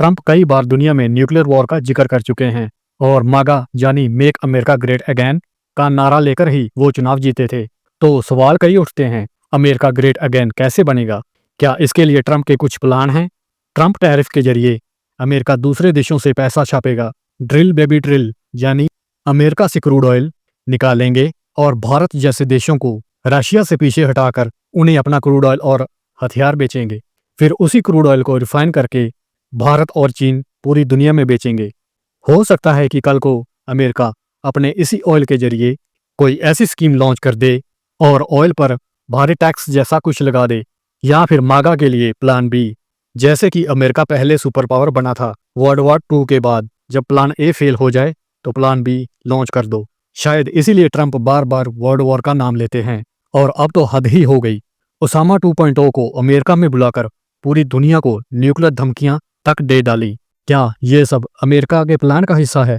Trump कई बार दुनिया में न्यूक्लियर वॉर का जिक्र कर चुके हैं और मागा यानी मेक अमेरिका ग्रेट अगेन का नारा लेकर ही वो चुनाव जीते थे। तो सवाल कई उठते हैं, अमेरिका ग्रेट अगेन कैसे बनेगा? क्या इसके लिए ट्रंप के कुछ प्लान हैं? ट्रंप टैरिफ के जरिए अमेरिका दूसरे देशों से पैसा छापेगा, ड्रिल बेबी ड्रिल यानी अमेरिका से क्रूड ऑयल निकालेंगे और भारत जैसे देशों को रशिया से पीछे हटाकर उन्हें अपना क्रूड ऑयल और हथियार बेचेंगे। फिर उसी क्रूड ऑयल को रिफाइन करके भारत और चीन पूरी दुनिया में बेचेंगे। हो सकता है कि कल को अमेरिका अपने इसी ऑयल के जरिए कोई ऐसी स्कीम लॉन्च कर दे और ऑयल पर भारी टैक्स जैसा कुछ लगा दे, या फिर मागा के लिए प्लान बी, जैसे कि अमेरिका पहले सुपर पावर बना था वर्ल्ड वॉर 2 के बाद, जब प्लान ए फेल हो जाए तो प्लान बी लॉन्च कर दो। शायद इसीलिए ट्रंप बार बार वर्ल्ड वॉर का नाम लेते हैं। और अब तो हद ही हो गई, ओसामा 2.0 को अमेरिका में बुलाकर पूरी दुनिया को न्यूक्लियर धमकियां तक दे डाली। क्या ये सब अमेरिका के प्लान का हिस्सा है?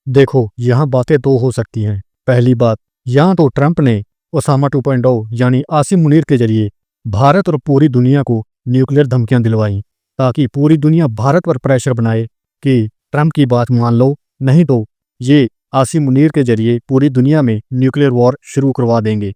देखो, यहाँ बातें दो हो सकती हैं। पहली बात, यहाँ तो ट्रंप ने ओसामा 2.0 यानी आसिम मुनीर के जरिए भारत और पूरी दुनिया को न्यूक्लियर धमकियां दिलवाई ताकि पूरी दुनिया भारत पर प्रेशर बनाए कि ट्रंप की बात मान लो, नहीं तो ये आसिम मुनीर के जरिए पूरी दुनिया में न्यूक्लियर वॉर शुरू करवा देंगे।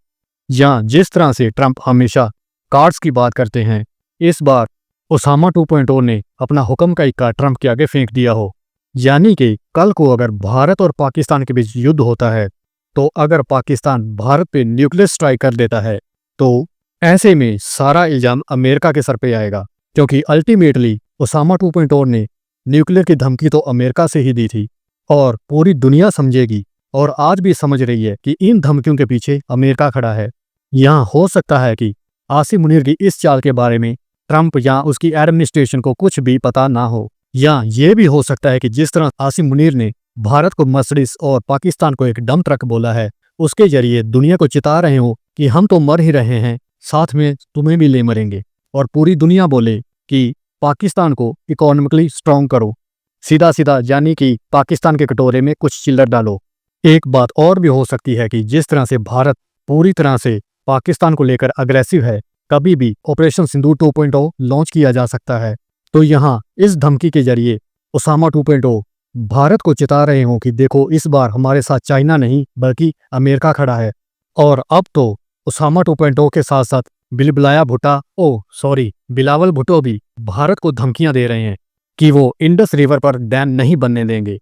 या जिस तरह से ट्रंप हमेशा कार्ड्स की बात करते हैं, इस बार ओसामा 2.0 ने अपना हुक्म का इक्का ट्रंप के आगे फेंक दिया हो। यानी कि कल को अगर भारत और पाकिस्तान के बीच युद्ध होता है, तो अगर पाकिस्तान भारत पे न्यूक्लियर स्ट्राइक कर देता है, तो ऐसे में सारा इल्जाम अमेरिका के सर पे आएगा, क्योंकि अल्टीमेटली ओसामा 2.0 ने न्यूक्लियर की धमकी तो अमेरिका से ही दी थी और पूरी दुनिया समझेगी और आज भी समझ रही है कि इन धमकियों के पीछे अमेरिका खड़ा है। यहाँ हो सकता है कि आसिम मुनीर की इस चाल के बारे में ट्रंप या उसकी एडमिनिस्ट्रेशन को कुछ भी पता ना हो, या ये भी हो सकता है कि जिस तरह आसिम मुनीर ने भारत को मर्सिडीज और पाकिस्तान को एक डम ट्रक बोला है, उसके जरिए दुनिया को चिता रहे हो कि हम तो मर ही रहे हैं, साथ में तुम्हें भी ले मरेंगे, और पूरी दुनिया बोले कि पाकिस्तान को इकोनॉमिकली स्ट्रांग करो, सीधा सीधा, यानी कि पाकिस्तान के कटोरे में कुछ चिल्लर डालो। एक बात और भी हो सकती है कि जिस तरह से भारत पूरी तरह से पाकिस्तान को लेकर अग्रेसिव है, कभी भी ऑपरेशन सिंदूर 2.0 लॉन्च किया जा सकता है। तो यहाँ इस धमकी के जरिए ओसामा 2.0 भारत को चिता रहे हो कि देखो, इस बार हमारे साथ चाइना नहीं बल्कि अमेरिका खड़ा है। और अब तो ओसामा 2.0 के साथ साथ बिलावल भुट्टो भी भारत को धमकियां दे रहे हैं कि वो इंडस रिवर पर डैम नहीं बनने देंगे।